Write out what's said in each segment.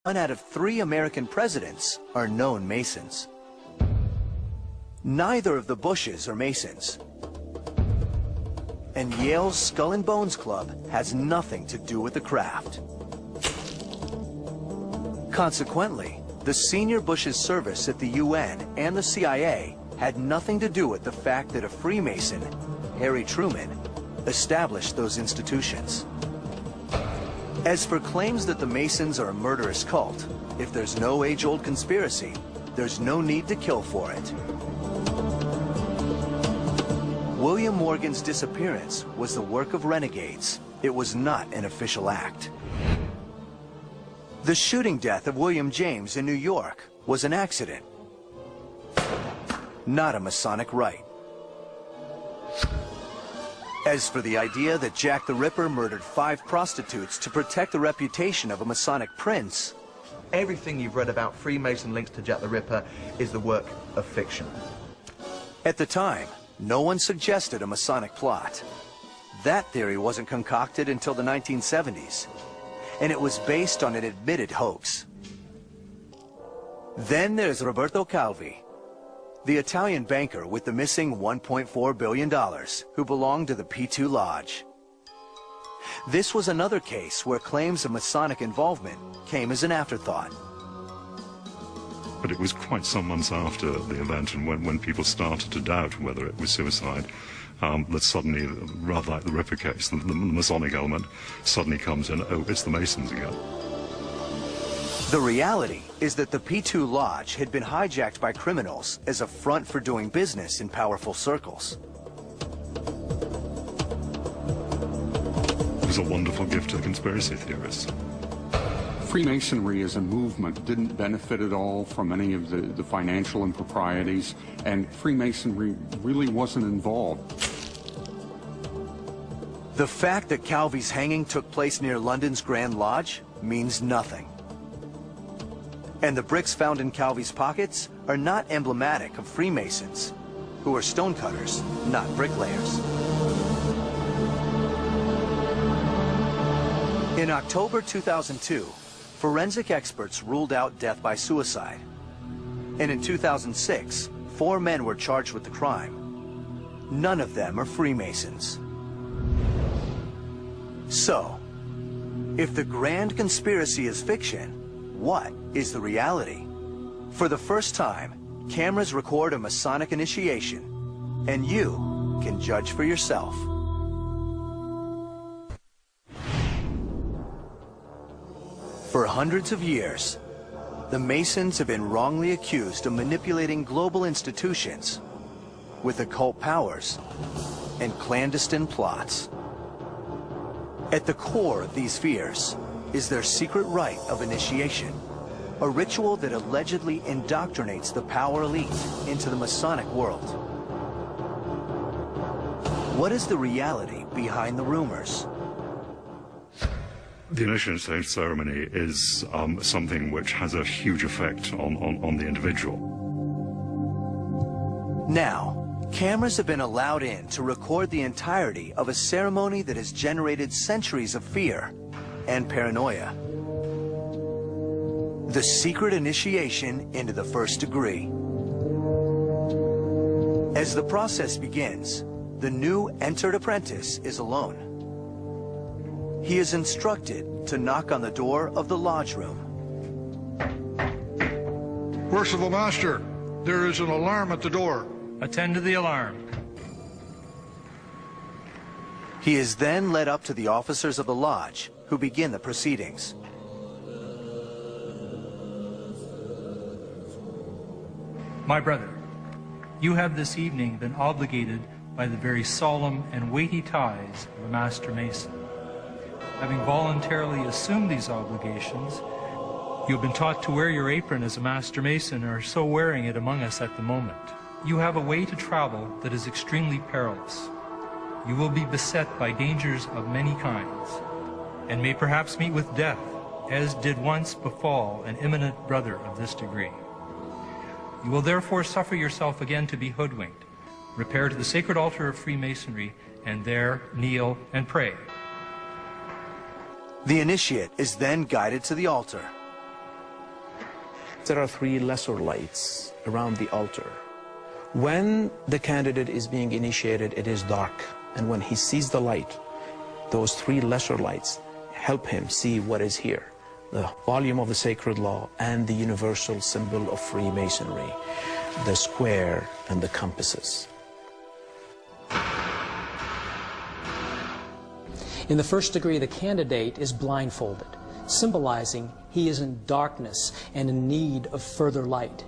1 out of 3 American presidents are known Masons. Neither of the Bushes are Masons. And Yale's Skull and Bones Club has nothing to do with the craft. Consequently, the senior Bush's service at the UN and the CIA had nothing to do with the fact that a Freemason, Harry Truman, established those institutions. As for claims that the Masons are a murderous cult, if there's no age-old conspiracy, there's no need to kill for it. William Morgan's disappearance was the work of renegades. It was not an official act. The shooting death of William James in New York was an accident, not a Masonic rite. As for the idea that Jack the Ripper murdered 5 prostitutes to protect the reputation of a Masonic prince, everything you've read about Freemason links to Jack the Ripper is the work of fiction. At the time, no one suggested a Masonic plot. That theory wasn't concocted until the 1970s, and it was based on an admitted hoax. Then there's Roberto Calvi, the Italian banker with the missing $1.4 billion, who belonged to the P2 Lodge. This was another case where claims of Masonic involvement came as an afterthought. But it was quite some months after the event, and when people started to doubt whether it was suicide, that suddenly, rather like the Ripper case, the Masonic element suddenly comes in. Oh, it's the Masons again. The reality is that the P2 Lodge had been hijacked by criminals as a front for doing business in powerful circles. It was a wonderful gift to the conspiracy theorists. Freemasonry as a movement didn't benefit at all from any of the financial improprieties, and Freemasonry really wasn't involved. The fact that Calvi's hanging took place near London's Grand Lodge means nothing. And the bricks found in Calvi's pockets are not emblematic of Freemasons, who are stonecutters, not bricklayers. In October 2002, forensic experts ruled out death by suicide. And in 2006, 4 men were charged with the crime. None of them are Freemasons. So, if the grand conspiracy is fiction, what is the reality? For the first time, cameras record a Masonic initiation, and you can judge for yourself. For hundreds of years, the Masons have been wrongly accused of manipulating global institutions with occult powers and clandestine plots. At the core of these fears is their secret rite of initiation, a ritual that allegedly indoctrinates the power elite into the Masonic world. What is the reality behind the rumors? The initiation ceremony is something which has a huge effect on the individual. Now, cameras have been allowed in to record the entirety of a ceremony that has generated centuries of fear and paranoia. The secret initiation into the first degree. As the process begins, the new entered apprentice is alone. He is instructed to knock on the door of the lodge room. Worshipful Master, there is an alarm at the door. Attend to the alarm. He is then led up to the officers of the lodge, who begin the proceedings. My brother, you have this evening been obligated by the very solemn and weighty ties of a Master Mason. Having voluntarily assumed these obligations, you have been taught to wear your apron as a Master Mason and are so wearing it among us at the moment. You have a way to travel that is extremely perilous. You will be beset by dangers of many kinds, and may perhaps meet with death, as did once befall an eminent brother of this degree. You will therefore suffer yourself again to be hoodwinked. Repair to the sacred altar of Freemasonry, and there kneel and pray. The initiate is then guided to the altar. There are 3 lesser lights around the altar. When the candidate is being initiated, it is dark. And when he sees the light, those 3 lesser lights help him see what is here. The volume of the sacred law and the universal symbol of Freemasonry, the square and the compasses. In the first degree, the candidate is blindfolded, symbolizing he is in darkness and in need of further light.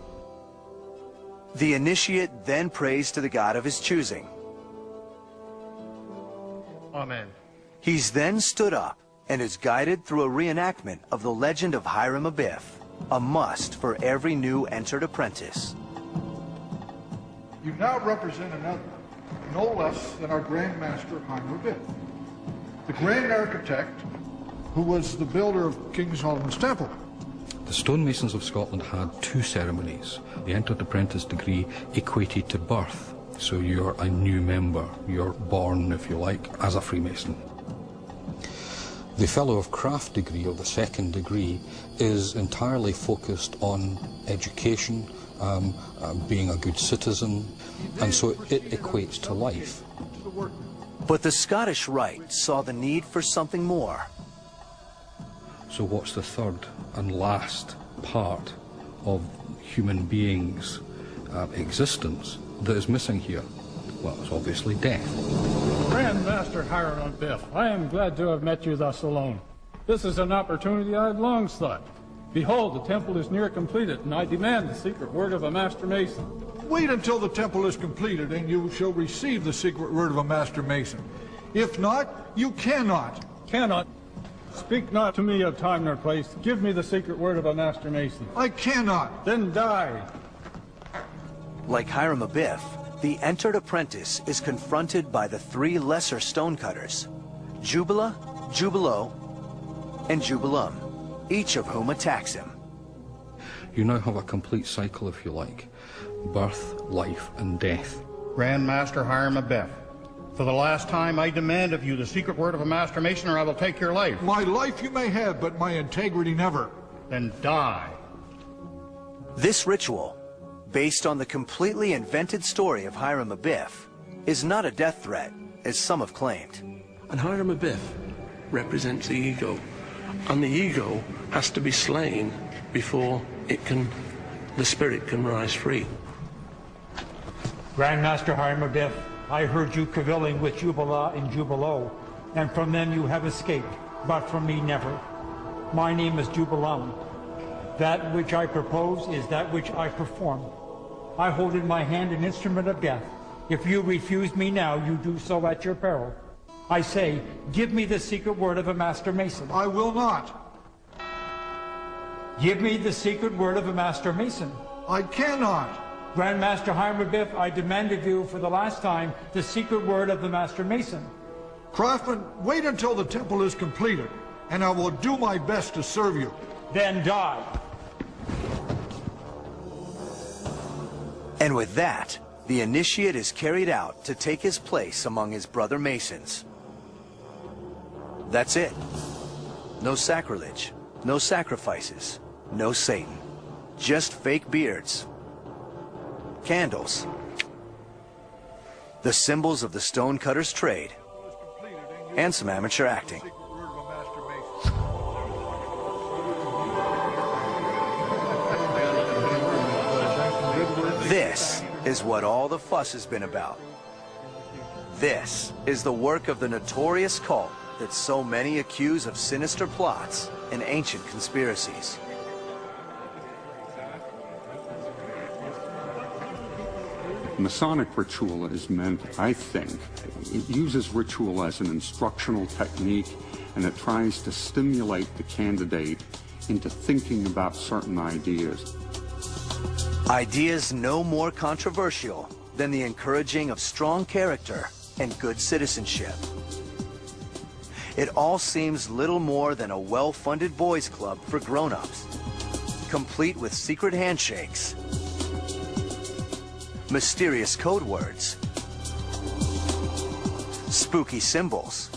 The initiate then prays to the God of his choosing. Amen. He's then stood up and is guided through a reenactment of the legend of Hiram Abiff, a must for every new entered apprentice. You now represent another, no less than our Grand Master Hiram Abiff, the Grand Architect who was the builder of King Solomon's Temple. The stonemasons of Scotland had 2 ceremonies. The entered apprentice degree equated to birth, so you're a new member. You're born, if you like, as a Freemason. The Fellow of Craft degree, or the 2nd degree, is entirely focused on education, being a good citizen, and so it equates to life. But the Scottish Rite saw the need for something more. So what's the 3rd and last part of human beings' existence that is missing here? Well, it's obviously death. Grand Master Hiram Abiff, I am glad to have met you thus alone. This is an opportunity I had long sought. Behold, the temple is near completed, and I demand the secret word of a Master Mason. Wait until the temple is completed, and you shall receive the secret word of a Master Mason. If not, you cannot. Cannot. Speak not to me of time nor place. Give me the secret word of a Master Mason. I cannot. Then die. Like Hiram Abiff, the entered apprentice is confronted by the 3 lesser stonecutters, Jubila, Jubilo, and Jubilum, each of whom attacks him. You now have a complete cycle, if you like. Birth, life, and death. Grand Master Hiram Abiff, for the last time I demand of you the secret word of a Master Mason, or I will take your life. My life you may have, but my integrity never. Then die. This ritual, based on the completely invented story of Hiram Abiff, is not a death threat, as some have claimed. And Hiram Abiff represents the ego, and the ego has to be slain before the spirit can rise free. Grand Master Hiram Abiff, I heard you cavilling with Jubila and Jubilo, and from them you have escaped, but from me never. My name is Jubilum. That which I propose is that which I perform. I hold in my hand an instrument of death. If you refuse me now, you do so at your peril. I say, give me the secret word of a Master Mason. I will not. Give me the secret word of a Master Mason. I cannot. Grand Master Hiram Abiff, I demand of you for the last time the secret word of the Master Mason. Craftsman, wait until the temple is completed, and I will do my best to serve you. Then die. And with that, the initiate is carried out to take his place among his brother Masons. That's it. No sacrilege, no sacrifices, no Satan. Just fake beards, candles, the symbols of the stonecutter's trade, and some amateur acting. This is what all the fuss has been about. This is the work of the notorious cult that so many accuse of sinister plots and ancient conspiracies. Masonic ritual is meant, I think, it uses ritual as an instructional technique, and it tries to stimulate the candidate into thinking about certain ideas. Ideas no more controversial than the encouraging of strong character and good citizenship. It all seems little more than a well-funded boys' club for grown-ups, complete with secret handshakes, mysterious code words, spooky symbols,